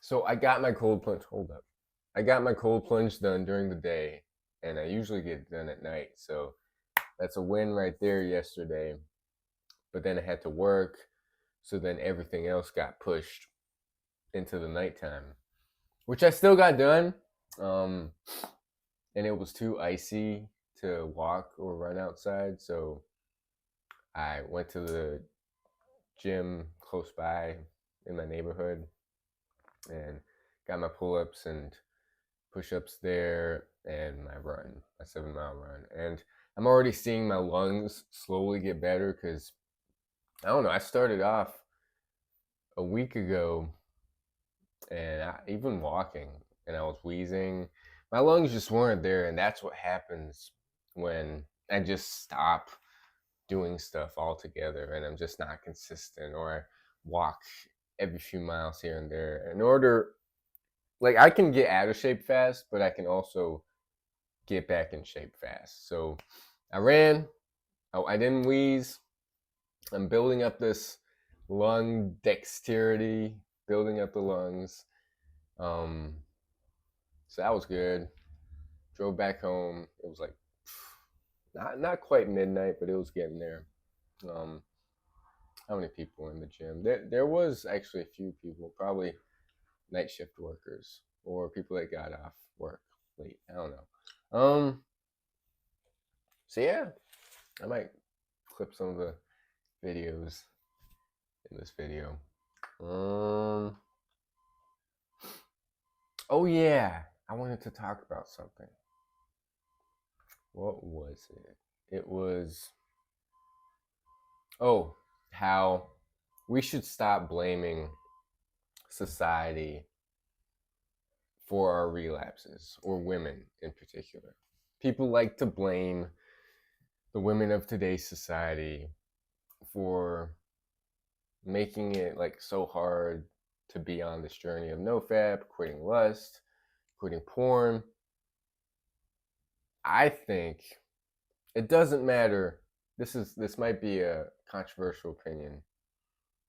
So I got my cold plunge. Hold up. I got my cold plunge done during the day, and I usually get done at night. So that's a win right there yesterday. But then I had to work, so then everything else got pushed into the nighttime, which I still got done. Um, and it was too icy to walk or run outside, so I went to the gym close by in my neighborhood and got my pull-ups and push-ups there and my run, my 7 mile run. And I'm already seeing my lungs slowly get better because I don't know, I started off a week ago and even walking and I was wheezing. My lungs just weren't there, and that's what happens when I just stop doing stuff altogether and I'm just not consistent, or I walk every few miles here and there. In order, like, I can get out of shape fast, but I can also get back in shape fast. So I ran, I didn't wheeze. I'm building up this lung dexterity, building up the lungs. Um, so that was good. Drove back home. It was like not quite midnight, but it was getting there. Um, how many people were in the gym? There was actually a few people, probably night shift workers or people that got off work late. I don't know. So yeah, I might clip some of the videos in this video. Um. Oh yeah, I wanted to talk about something. What was it? It was how we should stop blaming society for our relapses, or women in particular. People like to blame the women of today's society for making it like so hard to be on this journey of NoFap, quitting lust, quitting porn. I think it doesn't matter. This might be a controversial opinion.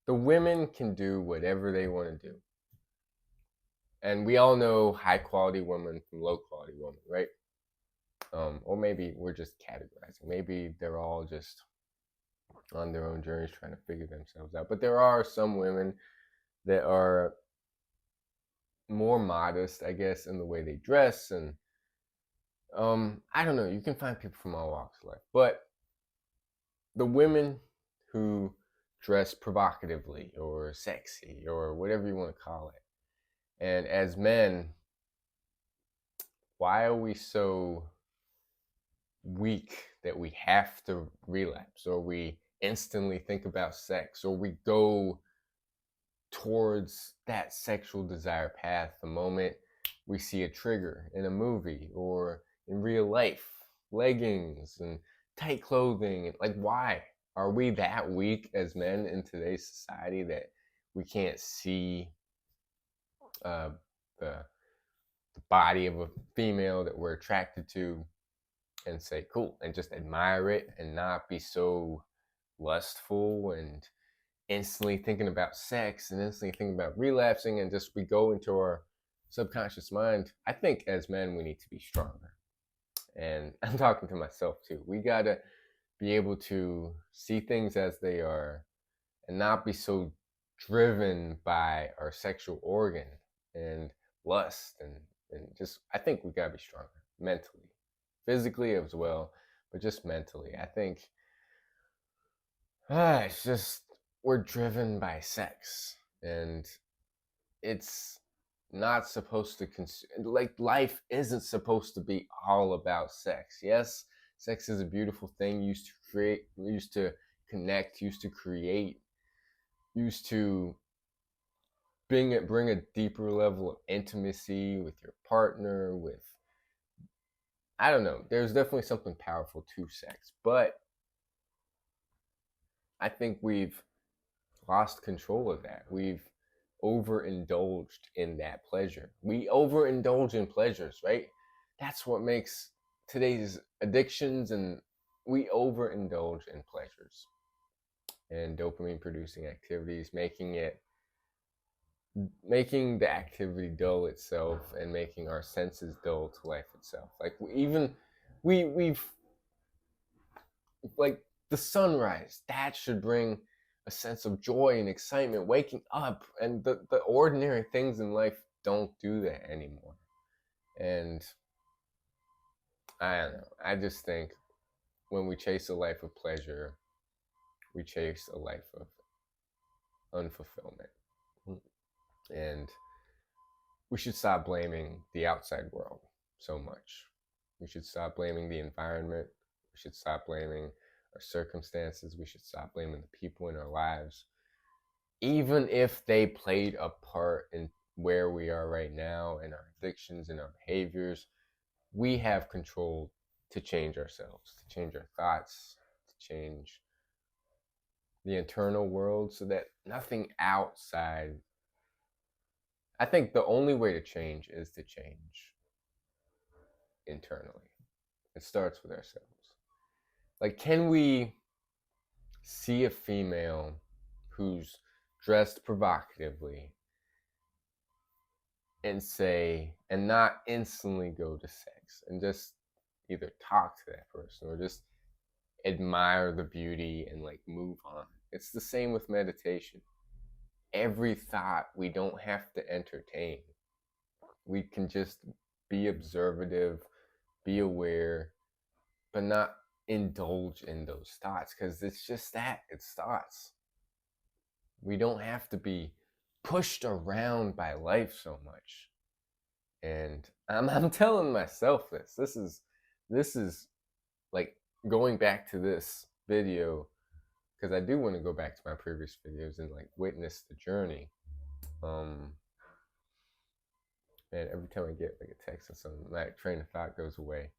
The women can do whatever they want to do. And we all know high quality women from low quality women, right? Or maybe we're just categorizing. Maybe they're all just on their own journeys trying to figure themselves out. But there are some women that are more modest, I guess, in the way they dress, and I don't know. You can find people from all walks of life, but the women who dress provocatively or sexy or whatever you want to call it, and as men, why are we so weak that we have to relapse, or we instantly think about sex, or we go towards that sexual desire path the moment we see a trigger in a movie or in real life, leggings and tight clothing? Like, why are we that weak as men in today's society that we can't see uh, the, the body of a female that we're attracted to and say cool and just admire it and not be so lustful and instantly thinking about sex and instantly thinking about relapsing, and just we go into our subconscious mind? I think as men we need to be stronger, and I'm talking to myself too. We gotta be able to see things as they are and not be so driven by our sexual organ and lust, and just I think we gotta be stronger mentally, physically as well, but just mentally. I think it's just we're driven by sex, and it's not supposed to like, life isn't supposed to be all about sex. Yes, sex is a beautiful thing, used to create, used to connect, used to create, used to bring a deeper level of intimacy with your partner, with, I don't know, there's definitely something powerful to sex, but I think we've lost control of that. We've overindulged in that pleasure. We overindulge in pleasures, right? That's what makes today's addictions, and we overindulge in pleasures and dopamine producing activities, making it making the activity dull itself and making our senses dull to life itself. Like we've like the sunrise, that should bring a sense of joy and excitement, waking up, and the ordinary things in life don't do that anymore. And I don't know, I just think when we chase a life of pleasure, we chase a life of unfulfillment. And we should stop blaming the outside world so much. We should stop blaming the environment. We should stop blaming our circumstances. We should stop blaming the people in our lives. Even if they played a part in where we are right now, in our addictions and our behaviors, we have control to change ourselves, to change our thoughts, to change the internal world so that nothing outside. I think the only way to change is to change internally. It starts with ourselves. Like, can we see a female who's dressed provocatively and say, and not instantly go to sex and just either talk to that person or just admire the beauty and like move on? It's the same with meditation. Every thought we don't have to entertain. We can just be observative, be aware, but not indulge in those thoughts, because it's just that, it's thoughts. We don't have to be pushed around by life so much. And I'm telling myself this. This is like going back to this video, because I do want to go back to my previous videos and like witness the journey. And every time I get like a text or something, my train of thought goes away.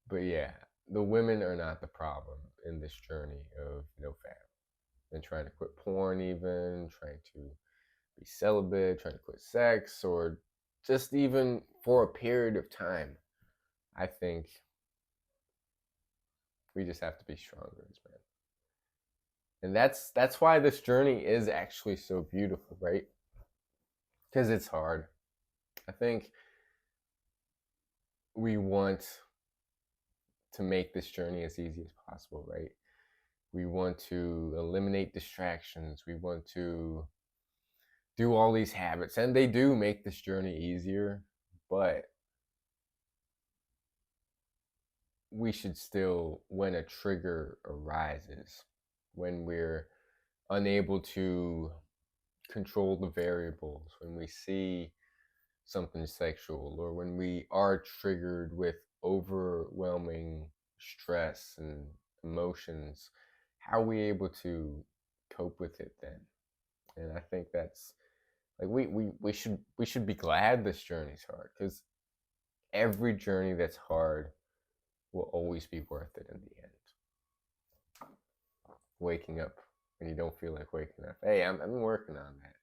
But yeah, the women are not the problem in this journey of NoFap and trying to quit porn, even trying to be celibate, trying to quit sex, or just even for a period of time. I think we just have to be stronger as men. And that's why this journey is actually so beautiful, right? Because it's hard. I think we want to make this journey as easy as possible, right? We want to eliminate distractions. We want to do all these habits, and they do make this journey easier, but we should still, when a trigger arises, when we're unable to control the variables, when we see something sexual, or when we are triggered with overwhelming stress and emotions, how are we able to cope with it then? And I think that's like we should be glad this journey's hard, because every journey that's hard will always be worth it in the end. Waking up when you don't feel like waking up. Hey, I'm working on that.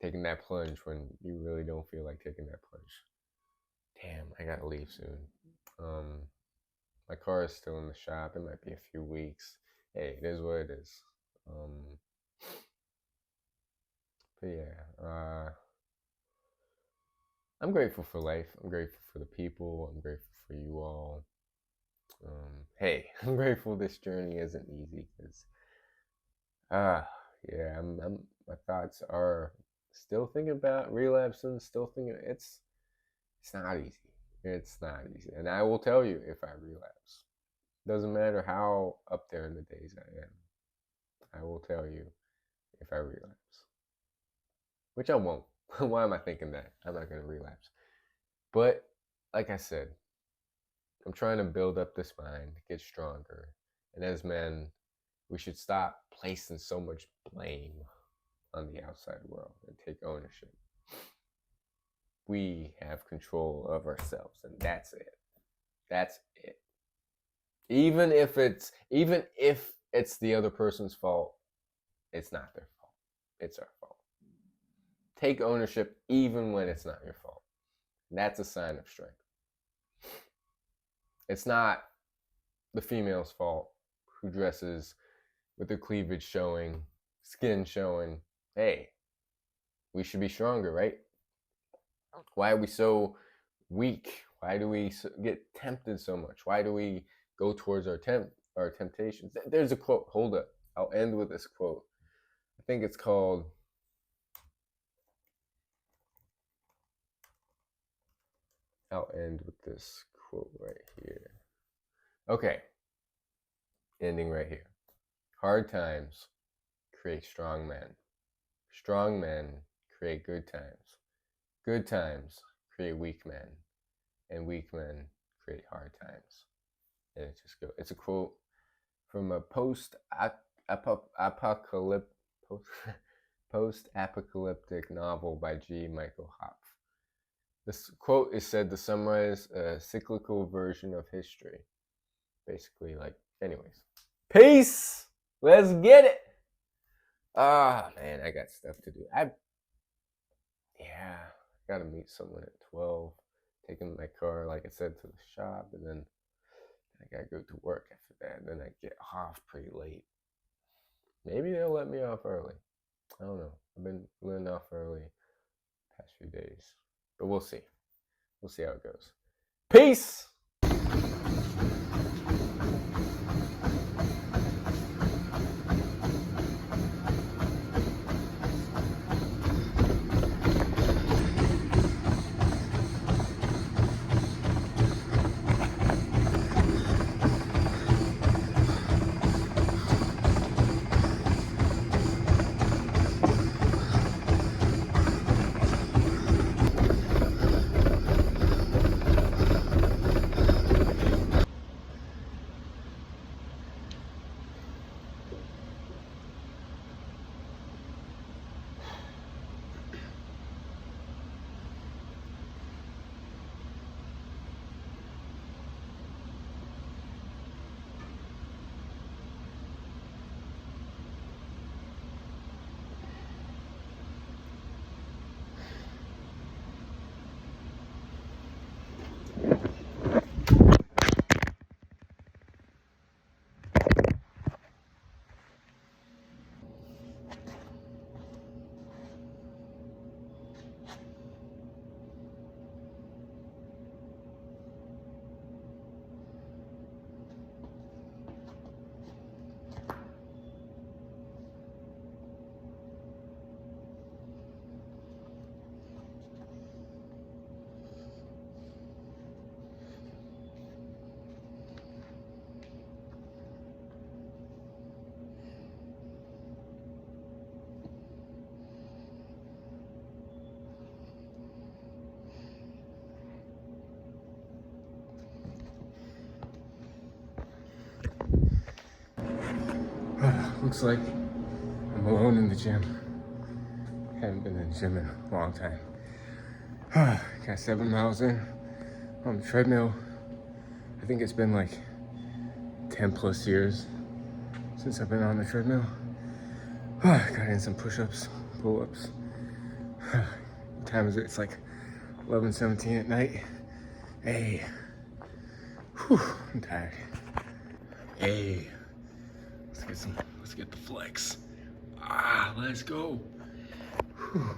Taking that plunge when you really don't feel like taking that plunge. Damn, I gotta leave soon. My car is still in the shop. It might be a few weeks. Hey, it is what it is. But yeah, I'm grateful for life. I'm grateful for the people. I'm grateful for you all. Hey, I'm grateful this journey isn't easy, because yeah, my thoughts are still thinking about relapsing, still thinking it's not easy. It's not easy. And I will tell you if I relapse. Doesn't matter how up there in the days I am. I will tell you if I relapse. Which I won't. Why am I thinking that? I'm not going to relapse. But like I said, I'm trying to build up this mind, get stronger. And as men, we should stop placing so much blame on the outside world and take ownership. We have control of ourselves, and that's it. That's it. Even if it's the other person's fault, it's not their fault. It's our fault. Take ownership even when it's not your fault. That's a sign of strength. It's not the female's fault who dresses with her cleavage showing, skin showing. Hey, we should be stronger, right? Why are we so weak? Why do we get tempted so much? Why do we go towards our temptations? There's a quote. Hold up. I'll end with this quote. I think it's called I'll end with this quote right here. Okay. Ending right here. Hard times create strong men. Strong men create good times. Good times create weak men. And weak men create hard times. And it's a quote from a post-apocalyptic novel by G. Michael Hopf. This quote is said to summarize a cyclical version of history. Basically, anyways. Peace! Let's get it! Ah, man, I got stuff to do. I gotta meet someone at 12. Taking my car, like I said, to the shop, and then I gotta go to work after that. And then I get off pretty late. Maybe they'll let me off early. I don't know. I've been letting off early past few days. But we'll see. We'll see how it goes. Peace! Looks like I'm alone in the gym. Haven't been in the gym in a long time. Got 7 miles in on the treadmill. I think it's been like 10 plus years since I've been on the treadmill. Got in some push-ups, pull-ups. What time is it? It's like 11:17 at night. Hey. Whew, I'm tired. Hey. Let's get the flex. Let's go. Whew.